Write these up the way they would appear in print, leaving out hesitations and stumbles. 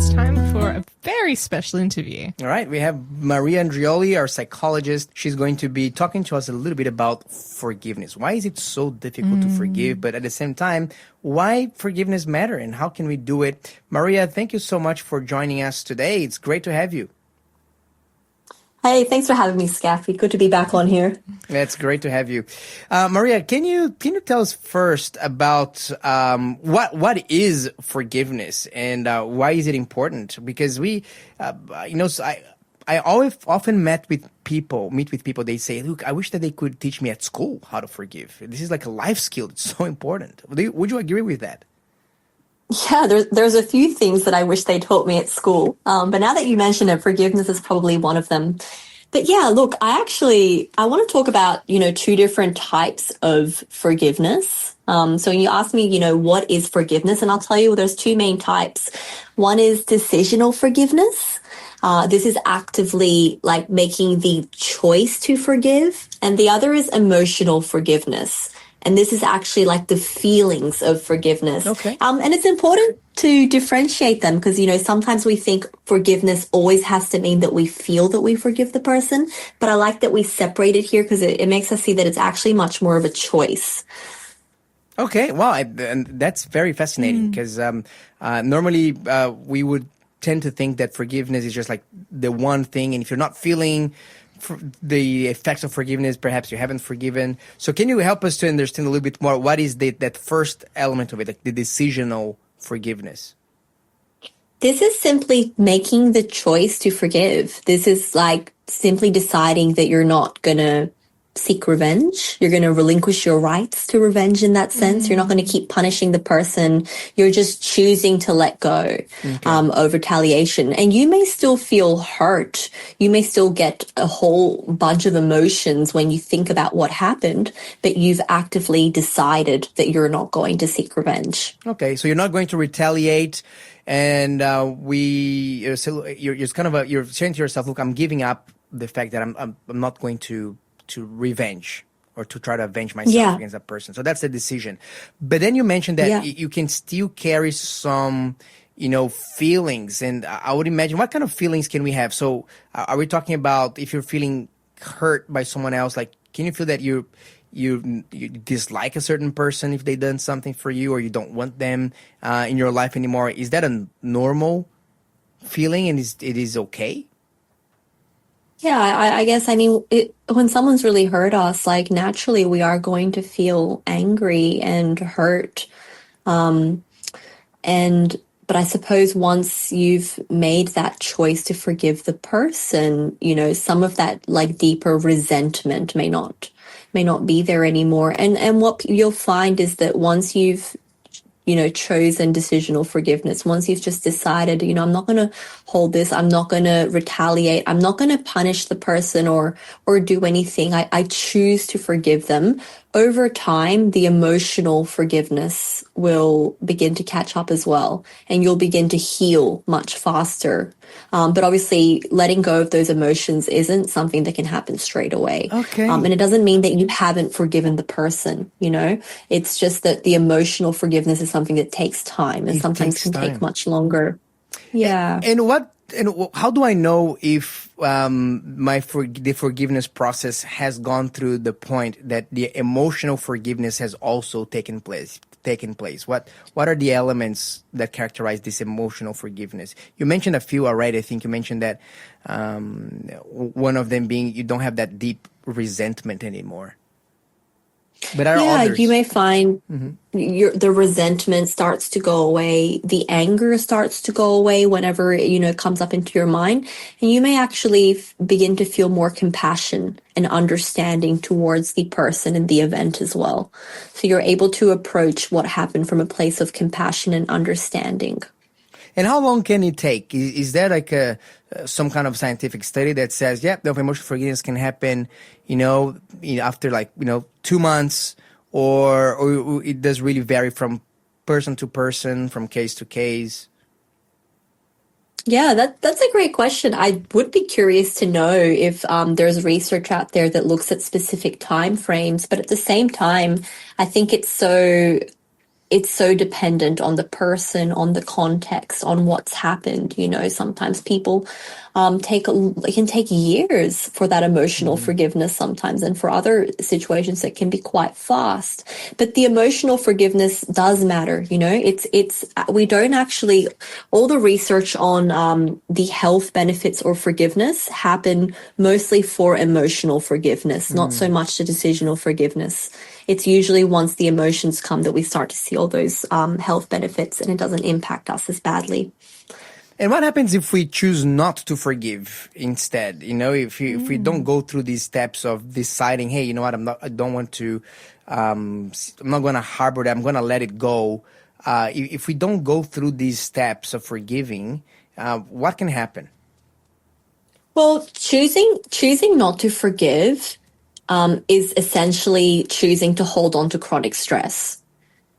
it's time for a very special interview. All right, we have Maria Andrioli, our psychologist. She's going to be talking to us a little bit about forgiveness. Why is it so difficult to forgive, but at the same time, why forgiveness matter and how can we do it? Maria, thank you so much for joining us today. It's great to have you. Hey, thanks for having me, Scaffy. Good to be back on here. It's great to have you. Maria, can you tell us first about what is forgiveness and why is it important? Because I always often meet with people, they say, look, I wish that they could teach me at school how to forgive. This is like a life skill. It's so important. Would you agree with that? Yeah, there's a few things that I wish they taught me at school. But now that you mention it, forgiveness is probably one of them. But yeah, look, I want to talk about, two different types of forgiveness. So when you ask me, what is forgiveness? And I'll tell you, there's two main types. One is decisional forgiveness. This is actively like making the choice to forgive. And the other is emotional forgiveness. And this is actually like the feelings of forgiveness. Okay. And it's important to differentiate them because, sometimes we think forgiveness always has to mean that we feel that we forgive the person. But I like that we separate it here because it makes us see that it's actually much more of a choice. Okay. Wow. And that's very fascinating because normally we would tend to think that forgiveness is just like the one thing. And if you're not feeling the effects of forgiveness, perhaps you haven't forgiven. So can you help us to understand a little bit more what is that first element of it, like the decisional forgiveness? This is simply making the choice to forgive. This is like simply deciding that you're not going to seek revenge. You're going to relinquish your rights to revenge in that sense. You're not going to keep punishing the person. You're just choosing to let go of retaliation. And you may still feel hurt. You may still get a whole bunch of emotions when you think about what happened, but you've actively decided that you're not going to seek revenge. Okay, so you're not going to retaliate. And you're saying to yourself, look, I'm giving up the fact that I'm not going to revenge or to try to avenge myself against that person. So that's the decision. But then you mentioned that you can still carry some, feelings. And I would imagine, what kind of feelings can we have? So are we talking about if you're feeling hurt by someone else, like can you feel that you dislike a certain person if they done something for you or you don't want them in your life anymore? Is that a normal feeling and it is okay? Yeah, I guess, when someone's really hurt us, like naturally we are going to feel angry and hurt. But I suppose once you've made that choice to forgive the person, some of that like deeper resentment may not be there anymore. And what you'll find is that once you've chosen decisional forgiveness, once you've just decided, I'm not going to hold this, I'm not going to retaliate, I'm not going to punish the person or do anything. I choose to forgive them. Over time, the emotional forgiveness will begin to catch up as well, and you'll begin to heal much faster. But obviously, letting go of those emotions isn't something that can happen straight away. Okay. And it doesn't mean that you haven't forgiven the person, It's just that the emotional forgiveness is something that takes time and sometimes can take much longer. Yeah. And how do I know if the forgiveness process has gone through the point that the emotional forgiveness has also taken place? What are the elements that characterize this emotional forgiveness? You mentioned a few already. I think you mentioned that one of them being you don't have that deep resentment anymore. But are others? You may find the resentment starts to go away, the anger starts to go away whenever it comes up into your mind, and you may actually begin to feel more compassion and understanding towards the person and the event as well. So you're able to approach what happened from a place of compassion and understanding. And how long can it take? Is there like some kind of scientific study that says, the emotional forgiveness can happen, after 2 months, or it does really vary from person to person, from case to case? Yeah, that's a great question. I would be curious to know if there's research out there that looks at specific time frames, but at the same time, I think it's so it's so dependent on the person, on the context, on what's happened. Sometimes people it can take years for that emotional forgiveness sometimes, and for other situations it can be quite fast. But the emotional forgiveness does matter. It's we don't actually, all the research on the health benefits or forgiveness happen mostly for emotional forgiveness, not so much the decisional forgiveness. It's usually once the emotions come that we start to see all those health benefits, and it doesn't impact us as badly. And what happens if we choose not to forgive instead? If we don't go through these steps of deciding, hey, you know what, I don't want to, I'm not going to harbor that, I'm going to let it go. If we don't go through these steps of forgiving, what can happen? Well, choosing not to forgive is essentially choosing to hold on to chronic stress.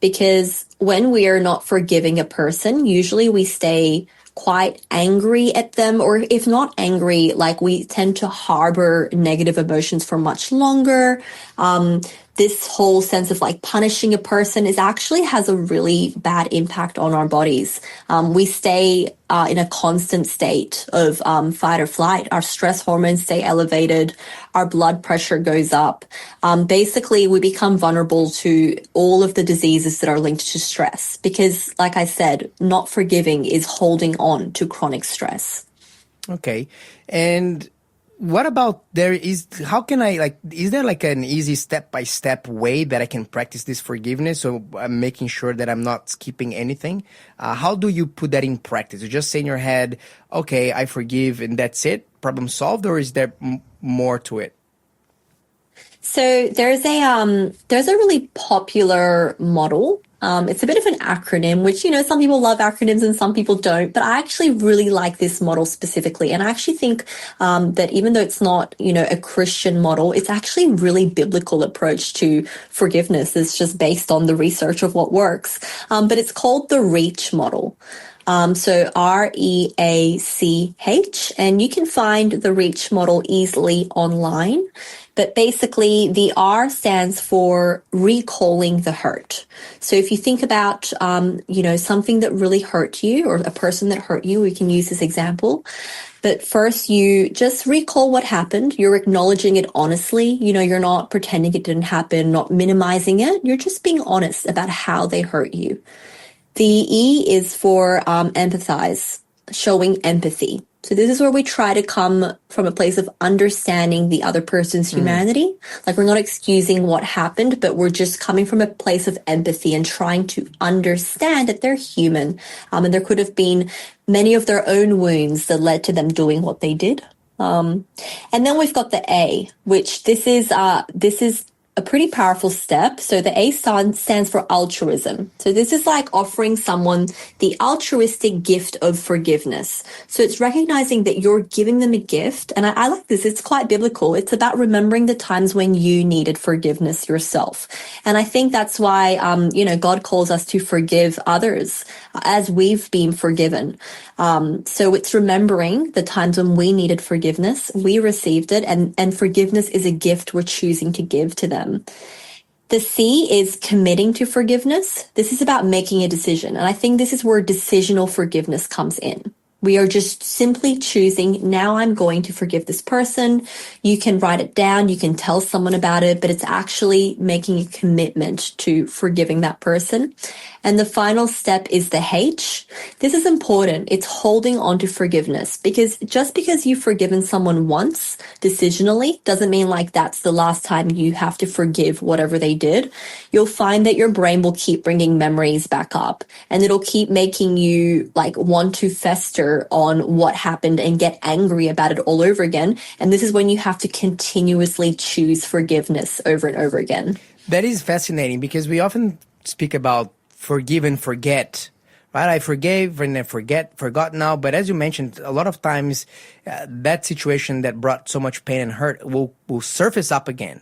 Because when we are not forgiving a person, usually we stay quite angry at them, or if not angry, like we tend to harbor negative emotions for much longer. This whole sense of like punishing a person actually has a really bad impact on our bodies. We stay in a constant state of fight or flight. Our stress hormones stay elevated. Our blood pressure goes up. Basically, we become vulnerable to all of the diseases that are linked to stress because, like I said, not forgiving is holding on to chronic stress. Okay. And what about is there like an easy step-by-step way that I can practice this forgiveness? So I'm making sure that I'm not skipping anything. How do you put that in practice? You just say in your head, okay, I forgive and that's it, problem solved, or is there more to it? So there's a really popular model. It's a bit of an acronym, which, some people love acronyms and some people don't, but I actually really like this model specifically. And I actually think that even though it's not, a Christian model, it's actually a really biblical approach to forgiveness. It's just based on the research of what works. But it's called the REACH model. So REACH, and you can find the REACH model easily online. But basically, the R stands for recalling the hurt. So if you think about, something that really hurt you or a person that hurt you, we can use this example. But first, you just recall what happened. You're acknowledging it honestly. You're not pretending it didn't happen, not minimizing it. You're just being honest about how they hurt you. The E is for empathize, showing empathy. So this is where we try to come from a place of understanding the other person's humanity. Like we're not excusing what happened, but we're just coming from a place of empathy and trying to understand that they're human. And there could have been many of their own wounds that led to them doing what they did. And then we've got the A, which this is a pretty powerful step. So the A stands for altruism. So this is like offering someone the altruistic gift of forgiveness. So it's recognizing that you're giving them a gift. And I like this. It's quite biblical. It's about remembering the times when you needed forgiveness yourself. And I think that's why, God calls us to forgive others as we've been forgiven. So it's remembering the times when we needed forgiveness, we received it, and forgiveness is a gift we're choosing to give to them. The C is committing to forgiveness. This is about making a decision. And I think this is where decisional forgiveness comes in. We are just simply choosing, now I'm going to forgive this person. You can write it down, you can tell someone about it, but it's actually making a commitment to forgiving that person. And the final step is the H. This is important. It's holding on to forgiveness, because just because you've forgiven someone once decisionally doesn't mean like that's the last time you have to forgive whatever they did. You'll find that your brain will keep bringing memories back up, and it'll keep making you like want to fester on what happened and get angry about it all over again. And this is when you have to continuously choose forgiveness over and over again. That is fascinating, because we often speak about forgive and forget, right? I forgave and I forgot now. But as you mentioned, a lot of times that situation that brought so much pain and hurt will surface up again.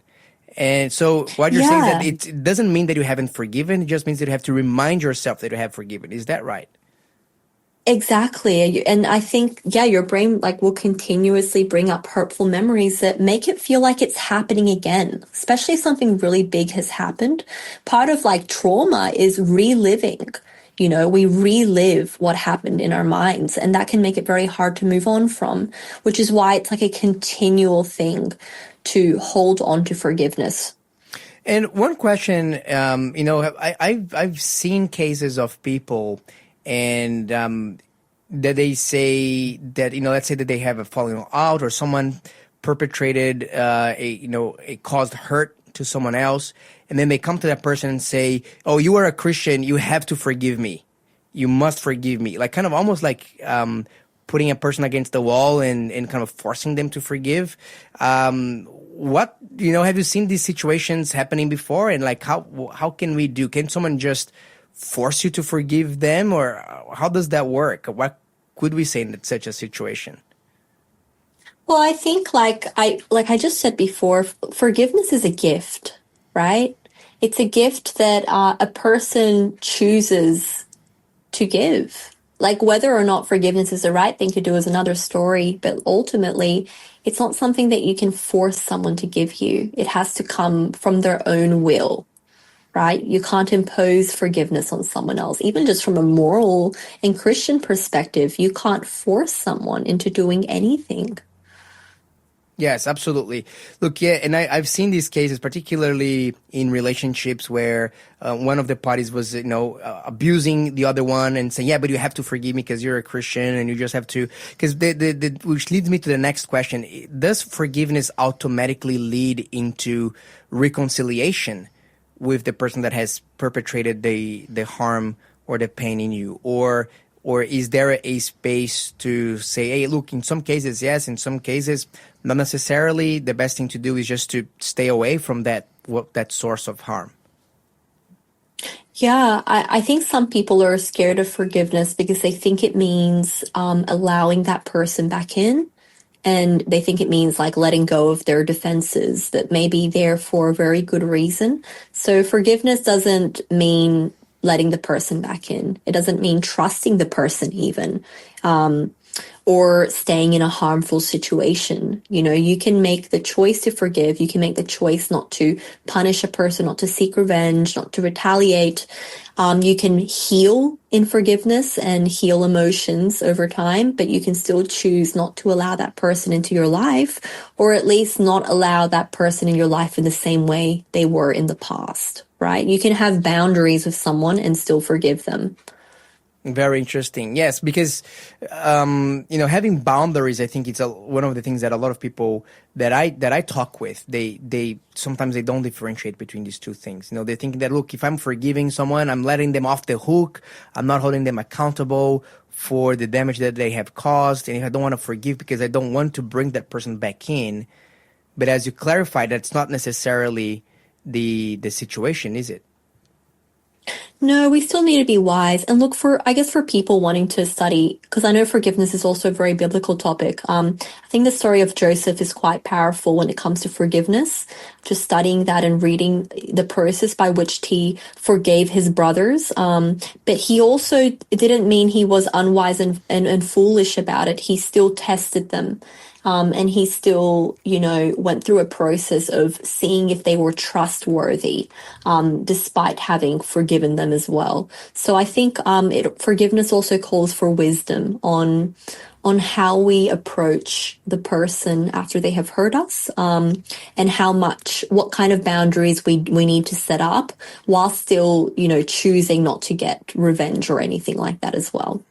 And so what you're saying is that it doesn't mean that you haven't forgiven. It just means that you have to remind yourself that you have forgiven. Is that right? Exactly. And I think, yeah, your brain like will continuously bring up hurtful memories that make it feel like it's happening again, especially if something really big has happened. Part of like trauma is reliving. You know, we relive what happened in our minds, and that can make it very hard to move on from, which is why it's like a continual thing to hold on to forgiveness. And one question, I've seen cases of people, and that they say that, let's say that they have a falling out, or someone perpetrated a caused hurt to someone else, and then they come to that person and say, "Oh, you are a Christian, you have to forgive me, you must forgive me," like kind of almost like putting a person against the wall and kind of forcing them to forgive. What, have you seen these situations happening before? And like, how can we do? Can someone just force you to forgive them, or how does that work? What could we say in such a situation? Well, I think like I just said before, forgiveness is a gift, right? It's a gift that a person chooses to give. Like whether or not forgiveness is the right thing to do is another story, but ultimately, it's not something that you can force someone to give you. It has to come from their own will, right? You can't impose forgiveness on someone else. Even just from a moral and Christian perspective, you can't force someone into doing anything. Yes, absolutely. Look, yeah, and I've seen these cases, particularly in relationships where one of the parties was, abusing the other one and saying, "Yeah, but you have to forgive me because you're a Christian, and you just have to." Because which leads me to the next question: does forgiveness automatically lead into reconciliation with the person that has perpetrated the harm or the pain in you, or is there a space to say, "Hey, look, in some cases, yes, in some cases, not necessarily. The best thing to do is just to stay away from that source of harm"? Yeah, I think some people are scared of forgiveness because they think it means allowing that person back in. And they think it means like letting go of their defenses that may be there for a very good reason. So forgiveness doesn't mean letting the person back in. It doesn't mean trusting the person even. Or staying in a harmful situation. You know, you can make the choice to forgive. You can make the choice not to punish a person, not to seek revenge, not to retaliate. You can heal in forgiveness and heal emotions over time, but you can still choose not to allow that person into your life, or at least not allow that person in your life in the same way they were in the past, right? You can have boundaries with someone and still forgive them. Very interesting. Yes, because having boundaries, I think it's one of the things that a lot of people that I talk with, they sometimes they don't differentiate between these two things. They think that, look, if I'm forgiving someone, I'm letting them off the hook. I'm not holding them accountable for the damage that they have caused, and if I don't want to forgive because I don't want to bring that person back in. But as you clarified, that's not necessarily the situation, is it? No, we still need to be wise and look for, I guess, for people wanting to study, because I know forgiveness is also a very biblical topic. I think the story of Joseph is quite powerful when it comes to forgiveness. Just studying that and reading the process by which he forgave his brothers. But he also, it didn't mean he was unwise and foolish about it. He still tested them. And he still, went through a process of seeing if they were trustworthy, despite having forgiven them as well. So I think forgiveness also calls for wisdom on how we approach the person after they have hurt us, and what kind of boundaries we need to set up while still, choosing not to get revenge or anything like that as well.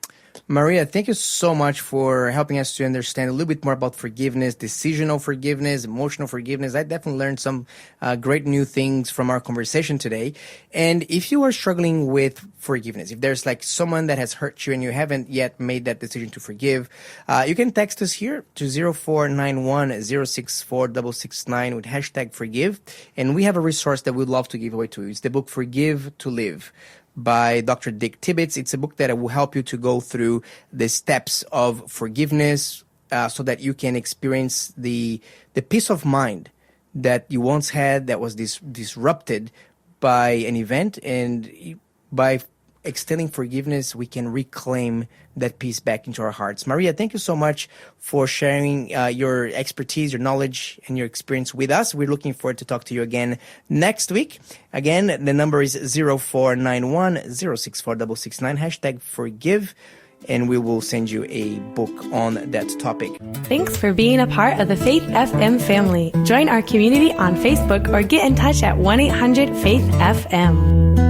Maria, thank you so much for helping us to understand a little bit more about forgiveness, decisional forgiveness, emotional forgiveness. I definitely learned some great new things from our conversation today. And if you are struggling with forgiveness, if there's like someone that has hurt you and you haven't yet made that decision to forgive, you can text us here to 0491 064 669 with hashtag forgive. And we have a resource that we'd love to give away to you. It's the book Forgive to Live by Dr. Dick Tibbetts. It's a book that will help you to go through the steps of forgiveness, so that you can experience the peace of mind that you once had that was disrupted by an event, and by extending forgiveness, we can reclaim that peace back into our hearts. Maria, thank you so much for sharing your expertise, your knowledge, and your experience with us. We're looking forward to talk to you again next week. Again, the number is 0491 064 669, #forgive, and we will send you a book on that topic. Thanks for being a part of the Faith FM family. Join our community on Facebook or get in touch at 1-800-FAITH-FM.